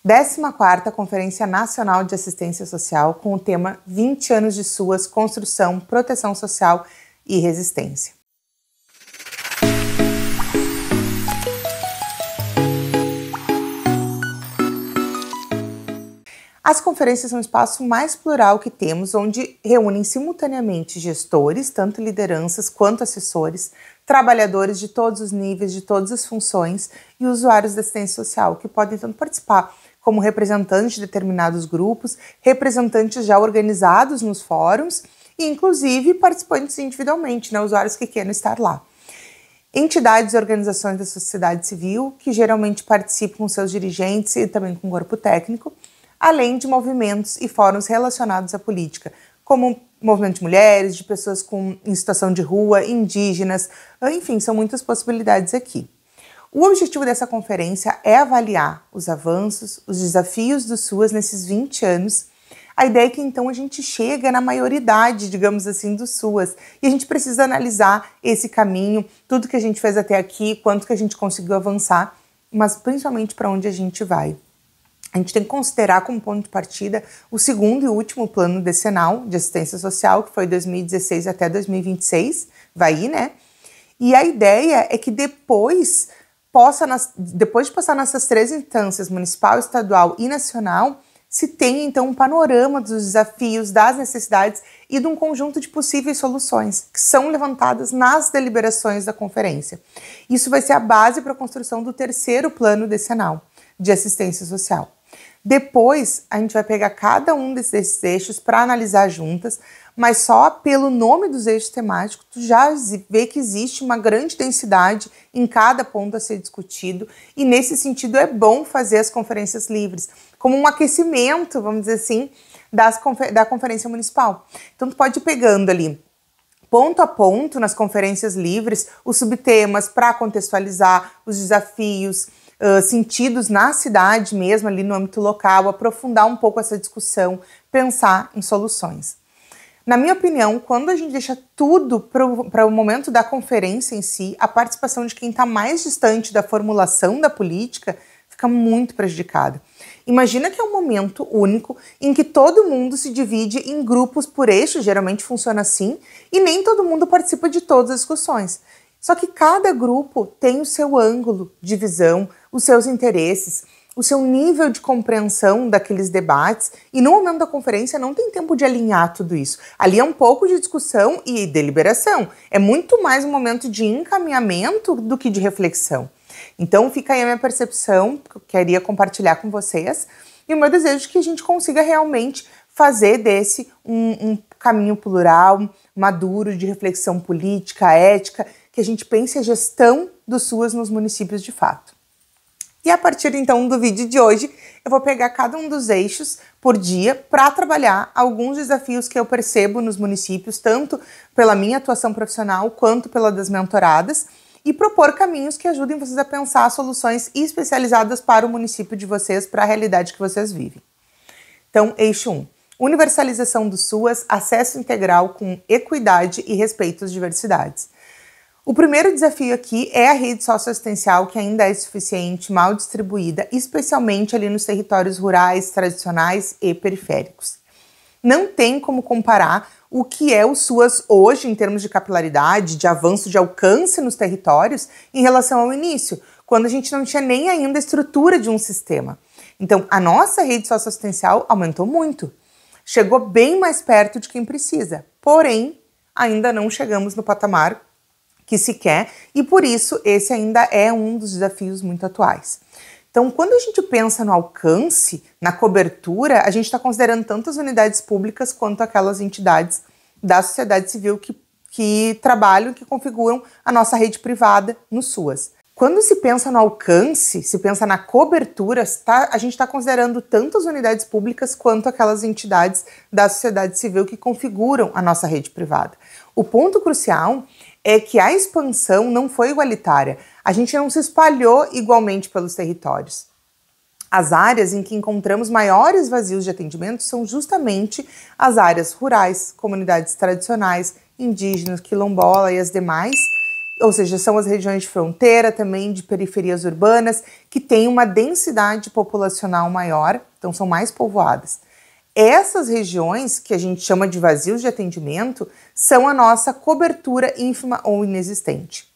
14ª Conferência Nacional de Assistência Social com o tema 20 anos de SUAS, construção, proteção social e resistência. As conferências são o espaço mais plural que temos, onde reúnem simultaneamente gestores, tanto lideranças quanto assessores, trabalhadores de todos os níveis, de todas as funções e usuários da assistência social, que podem tanto participar como representantes de determinados grupos, representantes já organizados nos fóruns e, inclusive, participantes individualmente, usuários que queiram estar lá. Entidades e organizações da sociedade civil, que geralmente participam com seus dirigentes e também com o corpo técnico, além de movimentos e fóruns relacionados à política, como movimento de mulheres, de pessoas em situação de rua, indígenas, enfim, são muitas possibilidades aqui. O objetivo dessa conferência é avaliar os avanços, os desafios do SUAS nesses 20 anos. A ideia é que então a gente chega na maioridade, digamos assim, do SUAS, e a gente precisa analisar esse caminho, tudo que a gente fez até aqui, quanto que a gente conseguiu avançar, mas principalmente para onde a gente vai. A gente tem que considerar como ponto de partida o segundo e último plano decenal de assistência social, que foi 2016 até 2026, vai ir, né? E a ideia é que depois de passar nessas três instâncias, municipal, estadual e nacional, se tenha então um panorama dos desafios, das necessidades e de um conjunto de possíveis soluções que são levantadas nas deliberações da conferência. Isso vai ser a base para a construção do terceiro plano decenal de assistência social. Depois, a gente vai pegar cada um desses eixos para analisar juntas, mas só pelo nome dos eixos temáticos, tu já vê que existe uma grande densidade em cada ponto a ser discutido, e nesse sentido é bom fazer as conferências livres, como um aquecimento, vamos dizer assim, da conferência municipal. Então, tu pode ir pegando ali, ponto a ponto, nas conferências livres, os subtemas para contextualizar os desafios, sentidos na cidade mesmo, ali no âmbito local, aprofundar um pouco essa discussão, pensar em soluções. Na minha opinião, quando a gente deixa tudo para o momento da conferência em si, a participação de quem está mais distante da formulação da política fica muito prejudicada. Imagina que é um momento único em que todo mundo se divide em grupos por eixo, geralmente funciona assim, e nem todo mundo participa de todas as discussões. Só que cada grupo tem o seu ângulo de visão, os seus interesses, o seu nível de compreensão daqueles debates, e no momento da conferência não tem tempo de alinhar tudo isso. Ali é um pouco de discussão e deliberação. É muito mais um momento de encaminhamento do que de reflexão. Então fica aí a minha percepção, que eu queria compartilhar com vocês, e o meu desejo de que a gente consiga realmente fazer desse um caminho plural, maduro, de reflexão política, ética, que a gente pense a gestão do SUAS nos municípios de fato. E a partir então do vídeo de hoje, eu vou pegar cada um dos eixos por dia para trabalhar alguns desafios que eu percebo nos municípios, tanto pela minha atuação profissional quanto pela das mentoradas, e propor caminhos que ajudem vocês a pensar soluções especializadas para o município de vocês, para a realidade que vocês vivem. Então, eixo 1. Universalização do SUAS, acesso integral com equidade e respeito às diversidades. O primeiro desafio aqui é a rede socioassistencial, que ainda é insuficiente, mal distribuída, especialmente ali nos territórios rurais, tradicionais e periféricos. Não tem como comparar o que é o SUAS hoje em termos de capilaridade, de avanço, de alcance nos territórios em relação ao início, quando a gente não tinha nem ainda a estrutura de um sistema. Então, a nossa rede socioassistencial aumentou muito, chegou bem mais perto de quem precisa, porém, ainda não chegamos no patamar que se quer, e por isso esse ainda é um dos desafios muito atuais. Então, quando a gente pensa no alcance, na cobertura, a gente está considerando tanto as unidades públicas quanto aquelas entidades da sociedade civil que trabalham, que configuram a nossa rede privada no SUAS. Quando se pensa no alcance, se pensa na cobertura, a gente está considerando tanto as unidades públicas quanto aquelas entidades da sociedade civil que configuram a nossa rede privada. O ponto crucial é que a expansão não foi igualitária. A gente não se espalhou igualmente pelos territórios. As áreas em que encontramos maiores vazios de atendimento são justamente as áreas rurais, comunidades tradicionais, indígenas, quilombola e as demais, ou seja, são as regiões de fronteira, também de periferias urbanas, que têm uma densidade populacional maior, então são mais povoadas. Essas regiões, que a gente chama de vazios de atendimento, são a nossa cobertura ínfima ou inexistente.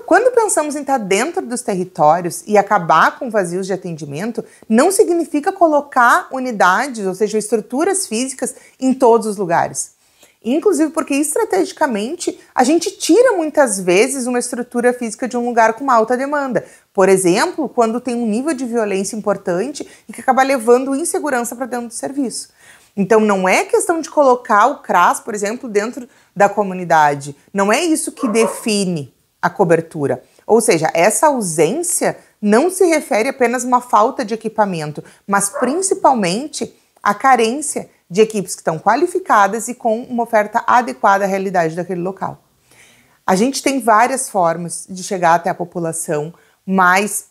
Quando pensamos em estar dentro dos territórios e acabar com vazios de atendimento, não significa colocar unidades, ou seja, estruturas físicas em todos os lugares. Inclusive porque estrategicamente a gente tira muitas vezes uma estrutura física de um lugar com uma alta demanda. Por exemplo, quando tem um nível de violência importante e que acaba levando insegurança para dentro do serviço. Então não é questão de colocar o CRAS, por exemplo, dentro da comunidade. Não é isso que define a cobertura. Ou seja, essa ausência não se refere apenas a uma falta de equipamento, mas principalmente a carência de equipes que estão qualificadas e com uma oferta adequada à realidade daquele local. A gente tem várias formas de chegar até a população mais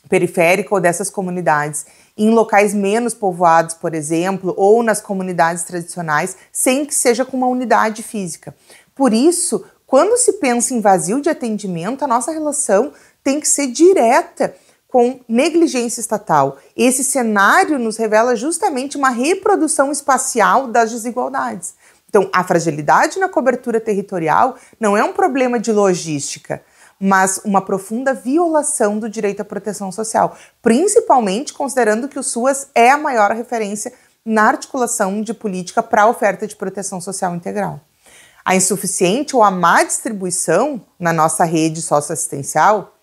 periférica ou dessas comunidades, em locais menos povoados, por exemplo, ou nas comunidades tradicionais, sem que seja com uma unidade física. Por isso, quando se pensa em vazio de atendimento, a nossa relação tem que ser direta com negligência estatal. Esse cenário nos revela justamente uma reprodução espacial das desigualdades. Então, a fragilidade na cobertura territorial não é um problema de logística, mas uma profunda violação do direito à proteção social, principalmente considerando que o SUAS é a maior referência na articulação de política para a oferta de proteção social integral. A insuficiente ou a má distribuição na nossa rede socioassistencial,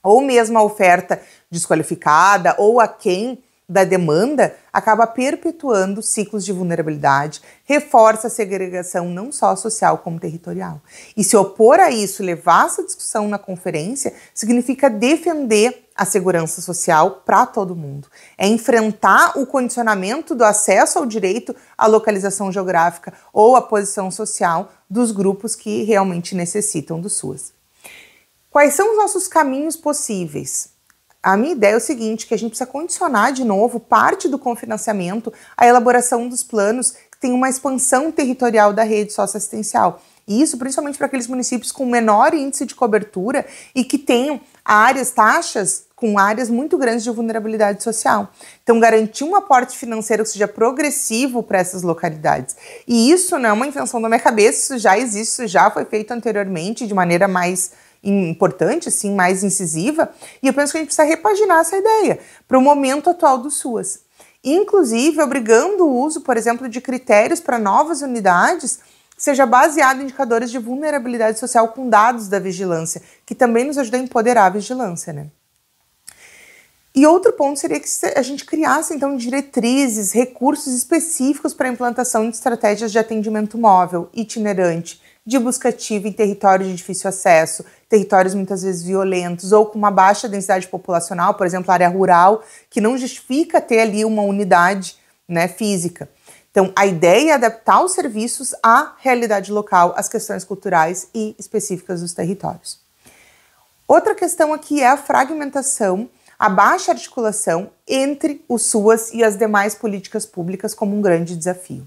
ou mesmo a oferta desqualificada ou aquém da demanda, acaba perpetuando ciclos de vulnerabilidade, reforça a segregação não só social como territorial. E se opor a isso, levar essa discussão na conferência, significa defender a segurança social para todo mundo. É enfrentar o condicionamento do acesso ao direito à localização geográfica ou à posição social dos grupos que realmente necessitam do SUAS. Quais são os nossos caminhos possíveis? A minha ideia é o seguinte, que a gente precisa condicionar de novo parte do cofinanciamento à elaboração dos planos que tem uma expansão territorial da rede socioassistencial. E isso principalmente para aqueles municípios com menor índice de cobertura e que tenham taxas com áreas muito grandes de vulnerabilidade social. Então, garantir um aporte financeiro que seja progressivo para essas localidades. E isso não é uma invenção da minha cabeça, isso já existe, isso já foi feito anteriormente de maneira mais importante, assim, mais incisiva, e eu penso que a gente precisa repaginar essa ideia para o momento atual do SUAS. Inclusive, obrigando o uso, por exemplo, de critérios para novas unidades, seja baseado em indicadores de vulnerabilidade social com dados da vigilância, que também nos ajuda a empoderar a vigilância, né? E outro ponto seria que a gente criasse, então, diretrizes, recursos específicos para a implantação de estratégias de atendimento móvel, itinerante, de busca ativa em territórios de difícil acesso, territórios muitas vezes violentos ou com uma baixa densidade populacional, por exemplo, área rural, que não justifica ter ali uma unidade, né, física. Então, a ideia é adaptar os serviços à realidade local, às questões culturais e específicas dos territórios. Outra questão aqui é a fragmentação, a baixa articulação entre o SUAS e as demais políticas públicas como um grande desafio.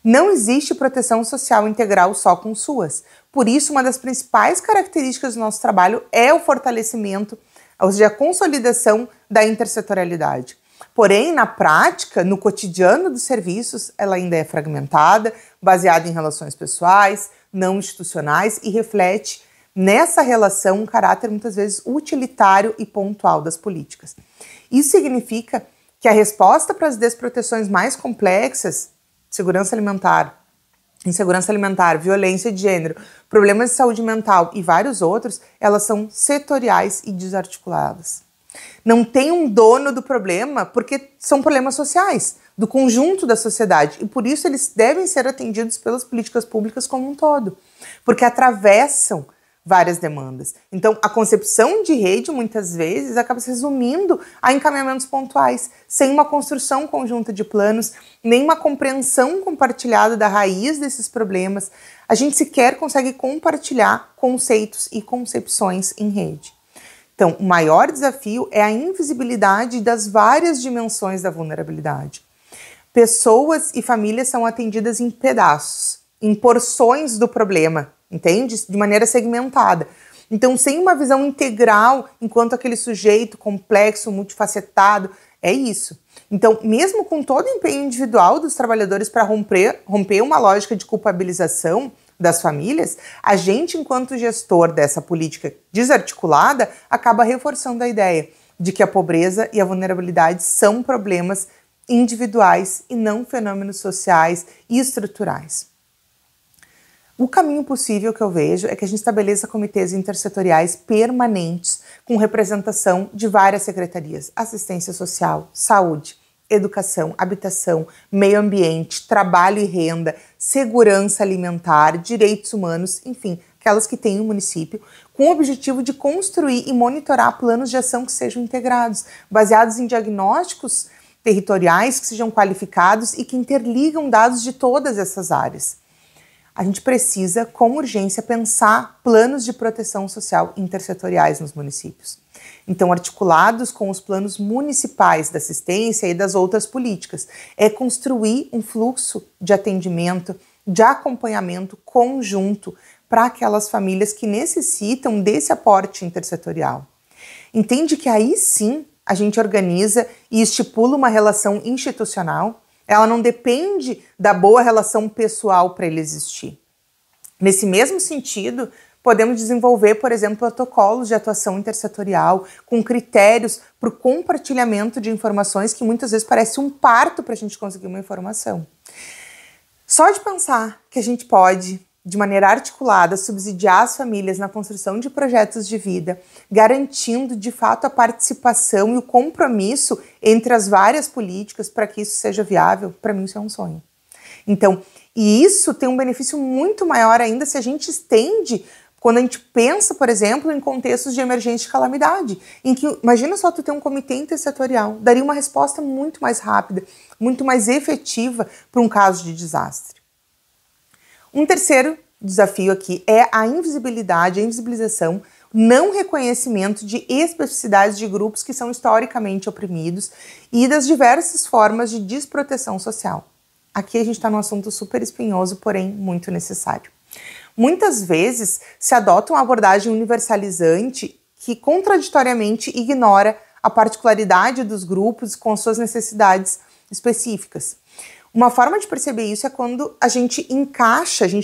Não existe proteção social integral só com o SUAS. Por isso, uma das principais características do nosso trabalho é o fortalecimento, ou seja, a consolidação da intersetorialidade. Porém, na prática, no cotidiano dos serviços, ela ainda é fragmentada, baseada em relações pessoais, não institucionais e reflete nessa relação um caráter muitas vezes utilitário e pontual das políticas. Isso significa que a resposta para as desproteções mais complexas, segurança alimentar, insegurança alimentar, violência de gênero, problemas de saúde mental e vários outros, elas são setoriais e desarticuladas. Não tem um dono do problema porque são problemas sociais, do conjunto da sociedade, e por isso eles devem ser atendidos pelas políticas públicas como um todo, porque atravessam várias demandas. Então, a concepção de rede, muitas vezes, acaba se resumindo a encaminhamentos pontuais, sem uma construção conjunta de planos, nem uma compreensão compartilhada da raiz desses problemas. A gente sequer consegue compartilhar conceitos e concepções em rede. Então, o maior desafio é a invisibilidade das várias dimensões da vulnerabilidade. Pessoas e famílias são atendidas em pedaços, em porções do problema, entende? De maneira segmentada. Então, sem uma visão integral, enquanto aquele sujeito complexo, multifacetado, é isso. Então, mesmo com todo o empenho individual dos trabalhadores para romper uma lógica de culpabilização das famílias, a gente, enquanto gestor dessa política desarticulada, acaba reforçando a ideia de que a pobreza e a vulnerabilidade são problemas individuais e não fenômenos sociais e estruturais. O caminho possível que eu vejo é que a gente estabeleça comitês intersetoriais permanentes com representação de várias secretarias: assistência social, saúde, educação, habitação, meio ambiente, trabalho e renda, segurança alimentar, direitos humanos, enfim, aquelas que tem o município, com o objetivo de construir e monitorar planos de ação que sejam integrados, baseados em diagnósticos territoriais que sejam qualificados e que interligam dados de todas essas áreas. A gente precisa, com urgência, pensar planos de proteção social intersetoriais nos municípios. Então, articulados com os planos municipais da assistência e das outras políticas, é construir um fluxo de atendimento, de acompanhamento conjunto para aquelas famílias que necessitam desse aporte intersetorial. Entende que aí sim a gente organiza e estipula uma relação institucional. Ela não depende da boa relação pessoal para ele existir. Nesse mesmo sentido, podemos desenvolver, por exemplo, protocolos de atuação intersetorial com critérios para o compartilhamento de informações que muitas vezes parece um parto para a gente conseguir uma informação. Só de pensar que a gente pode, de maneira articulada, subsidiar as famílias na construção de projetos de vida, garantindo de fato a participação e o compromisso entre as várias políticas para que isso seja viável, para mim isso é um sonho. Então, e isso tem um benefício muito maior ainda se a gente estende, quando a gente pensa, por exemplo, em contextos de emergência e calamidade, em que, imagina só tu ter um comitê intersetorial, daria uma resposta muito mais rápida, muito mais efetiva para um caso de desastre. Um terceiro desafio aqui é a invisibilidade, a invisibilização, não reconhecimento de especificidades de grupos que são historicamente oprimidos e das diversas formas de desproteção social. Aqui a gente está num assunto super espinhoso, porém muito necessário. Muitas vezes se adota uma abordagem universalizante que contraditoriamente ignora a particularidade dos grupos com suas necessidades específicas. Uma forma de perceber isso é quando a gente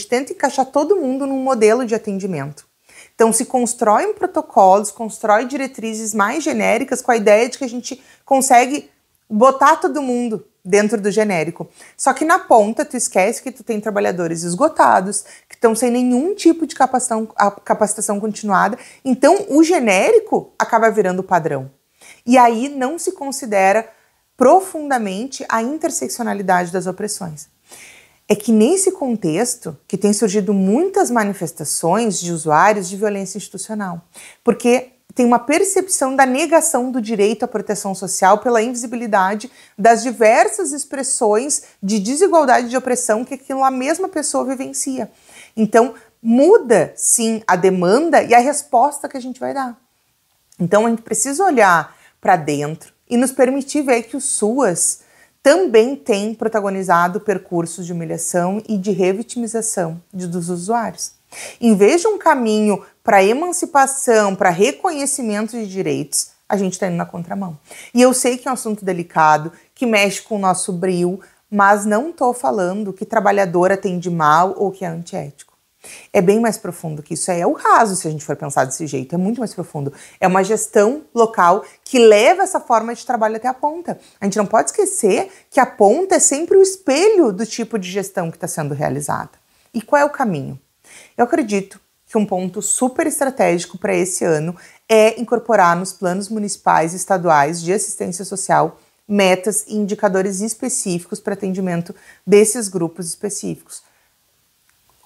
tenta encaixar todo mundo num modelo de atendimento. Então se constrói protocolos, constrói diretrizes mais genéricas com a ideia de que a gente consegue botar todo mundo dentro do genérico. Só que na ponta tu esquece que tu tem trabalhadores esgotados, que estão sem nenhum tipo de capacitação continuada, então o genérico acaba virando o padrão. E aí não se considera profundamente a interseccionalidade das opressões. É que nesse contexto que tem surgido muitas manifestações de usuários de violência institucional, porque tem uma percepção da negação do direito à proteção social pela invisibilidade das diversas expressões de desigualdade e de opressão que aquela mesma pessoa vivencia. Então, muda, sim, a demanda e a resposta que a gente vai dar. Então, a gente precisa olhar para dentro e nos permitir ver que o SUAS também tem protagonizado percursos de humilhação e de revitimização dos usuários. Em vez de um caminho para emancipação, para reconhecimento de direitos, a gente está indo na contramão. E eu sei que é um assunto delicado, que mexe com o nosso brio, mas não estou falando que trabalhador atende mal ou que é antiético. É bem mais profundo que isso. É o raso, se a gente for pensar desse jeito. É muito mais profundo. É uma gestão local que leva essa forma de trabalho até a ponta. A gente não pode esquecer que a ponta é sempre o espelho do tipo de gestão que está sendo realizada. E qual é o caminho? Eu acredito que um ponto super estratégico para esse ano é incorporar nos planos municipais e estaduais de assistência social metas e indicadores específicos para atendimento desses grupos específicos.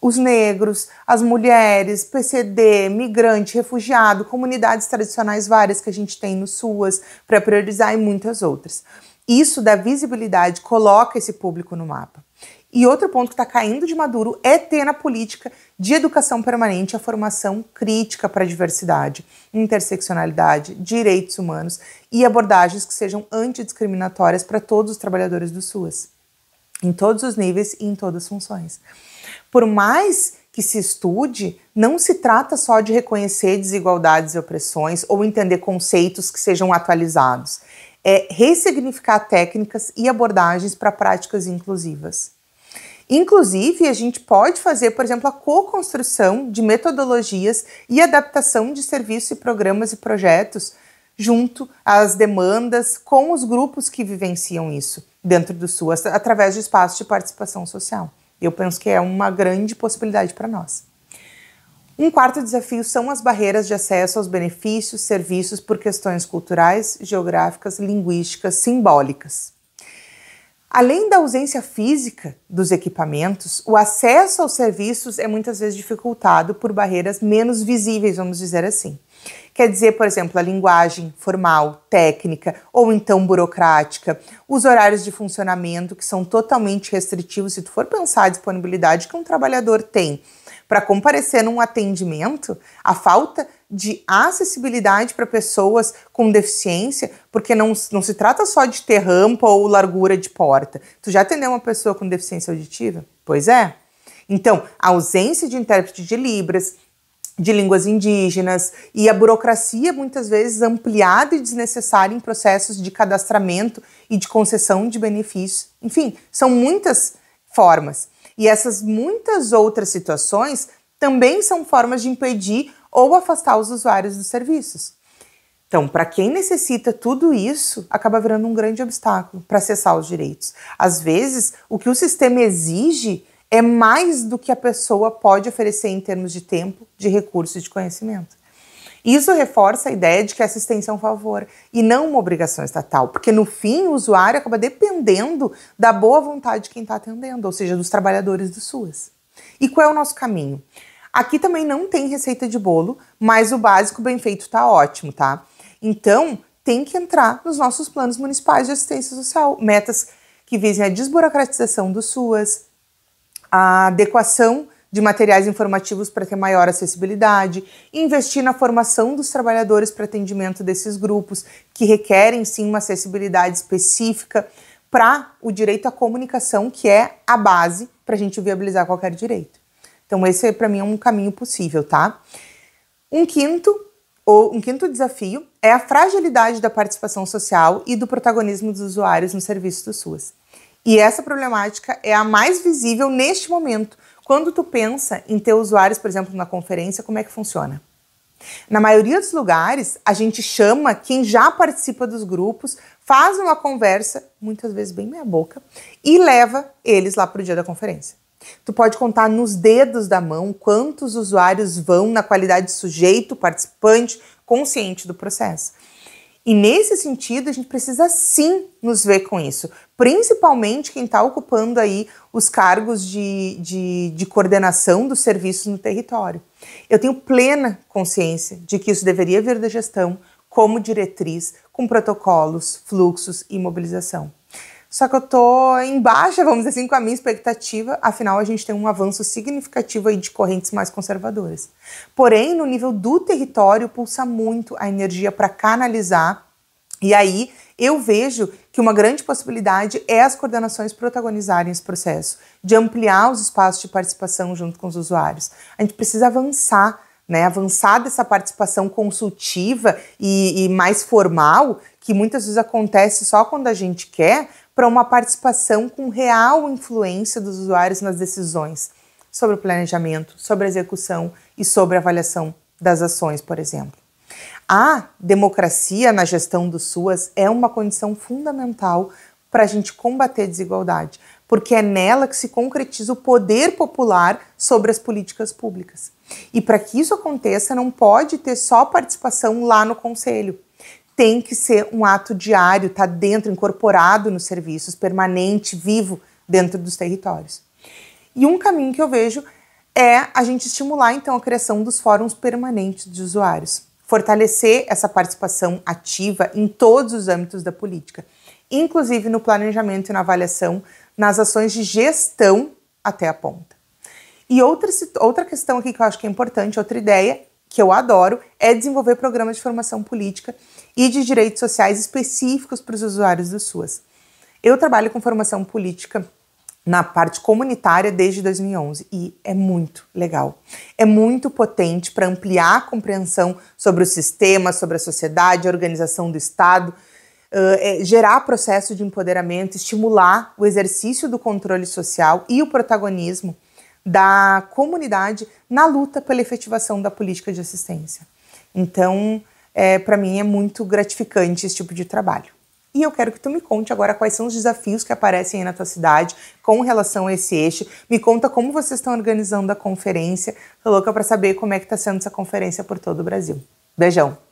Os negros, as mulheres, PCD, migrante, refugiado, comunidades tradicionais várias que a gente tem no SUAS, para priorizar e muitas outras. Isso dá visibilidade, coloca esse público no mapa. E outro ponto que está caindo de maduro é ter na política de educação permanente a formação crítica para a diversidade, interseccionalidade, direitos humanos e abordagens que sejam antidiscriminatórias para todos os trabalhadores do SUAS, em todos os níveis e em todas as funções. Por mais que se estude, não se trata só de reconhecer desigualdades e opressões ou entender conceitos que sejam atualizados. É ressignificar técnicas e abordagens para práticas inclusivas. Inclusive, a gente pode fazer, por exemplo, a co-construção de metodologias e adaptação de serviços e programas e projetos junto às demandas com os grupos que vivenciam isso dentro do SUAS, através de espaços de participação social. Eu penso que é uma grande possibilidade para nós. Um quarto desafio são as barreiras de acesso aos benefícios, serviços por questões culturais, geográficas, linguísticas, simbólicas. Além da ausência física dos equipamentos, o acesso aos serviços é muitas vezes dificultado por barreiras menos visíveis, vamos dizer assim. Quer dizer, por exemplo, a linguagem formal, técnica ou então burocrática, os horários de funcionamento que são totalmente restritivos. Se tu for pensar a disponibilidade que um trabalhador tem para comparecer num atendimento, a falta de acessibilidade para pessoas com deficiência, porque não se trata só de ter rampa ou largura de porta. Tu já atendeu uma pessoa com deficiência auditiva? Pois é. Então, a ausência de intérprete de Libras, de línguas indígenas e a burocracia muitas vezes ampliada e desnecessária em processos de cadastramento e de concessão de benefícios. Enfim, são muitas formas. E essas muitas outras situações também são formas de impedir ou afastar os usuários dos serviços. Então, para quem necessita tudo isso, acaba virando um grande obstáculo para acessar os direitos. Às vezes, o que o sistema exige é mais do que a pessoa pode oferecer em termos de tempo, de recursos e de conhecimento. Isso reforça a ideia de que a assistência é um favor e não uma obrigação estatal, porque no fim o usuário acaba dependendo da boa vontade de quem está atendendo, ou seja, dos trabalhadores do SUAS. E qual é o nosso caminho? Aqui também não tem receita de bolo, mas o básico bem feito está ótimo, tá? Então, tem que entrar nos nossos planos municipais de assistência social, metas que visem a desburocratização do SUAS, a adequação de materiais informativos para ter maior acessibilidade, investir na formação dos trabalhadores para atendimento desses grupos, que requerem sim uma acessibilidade específica para o direito à comunicação, que é a base para a gente viabilizar qualquer direito. Então esse para mim é um caminho possível, tá? Um quinto desafio é a fragilidade da participação social e do protagonismo dos usuários no serviço do SUAS. E essa problemática é a mais visível neste momento, quando tu pensa em ter usuários, por exemplo, na conferência, como é que funciona? Na maioria dos lugares, a gente chama quem já participa dos grupos, faz uma conversa, muitas vezes bem meia boca, e leva eles lá para o dia da conferência. Tu pode contar nos dedos da mão quantos usuários vão na qualidade de sujeito, participante, consciente do processo. E nesse sentido, a gente precisa sim nos ver com isso, principalmente quem está ocupando aí os cargos de coordenação dos serviços no território. Eu tenho plena consciência de que isso deveria vir da gestão como diretriz, com protocolos, fluxos e mobilização. Só que eu estou em baixa, vamos dizer assim, com a minha expectativa, afinal a gente tem um avanço significativo aí de correntes mais conservadoras. Porém, no nível do território, pulsa muito a energia para canalizar, e aí eu vejo que uma grande possibilidade é as coordenações protagonizarem esse processo, de ampliar os espaços de participação junto com os usuários. A gente precisa avançar, né? Avançar dessa participação consultiva e mais formal, que muitas vezes acontece só quando a gente quer, para uma participação com real influência dos usuários nas decisões sobre o planejamento, sobre a execução e sobre a avaliação das ações, por exemplo. A democracia na gestão do SUAS é uma condição fundamental para a gente combater a desigualdade, porque é nela que se concretiza o poder popular sobre as políticas públicas. E para que isso aconteça, não pode ter só participação lá no conselho. Tem que ser um ato diário, tá dentro, incorporado nos serviços, permanente, vivo dentro dos territórios. E um caminho que eu vejo é a gente estimular, então, a criação dos fóruns permanentes de usuários. Fortalecer essa participação ativa em todos os âmbitos da política, inclusive no planejamento e na avaliação, nas ações de gestão até a ponta. E outra questão aqui que eu acho que é importante, outra ideia que eu adoro, é desenvolver programas de formação política e de direitos sociais específicos para os usuários do SUAS. Eu trabalho com formação política na parte comunitária desde 2011 e é muito legal. É muito potente para ampliar a compreensão sobre o sistema, sobre a sociedade, a organização do Estado, gerar processo de empoderamento, estimular o exercício do controle social e o protagonismo da comunidade na luta pela efetivação da política de assistência. Então, para mim é muito gratificante esse tipo de trabalho. E eu quero que tu me conte agora quais são os desafios que aparecem aí na tua cidade com relação a esse eixo. Me conta como vocês estão organizando a conferência. Tô louca para saber como é que está sendo essa conferência por todo o Brasil. Beijão!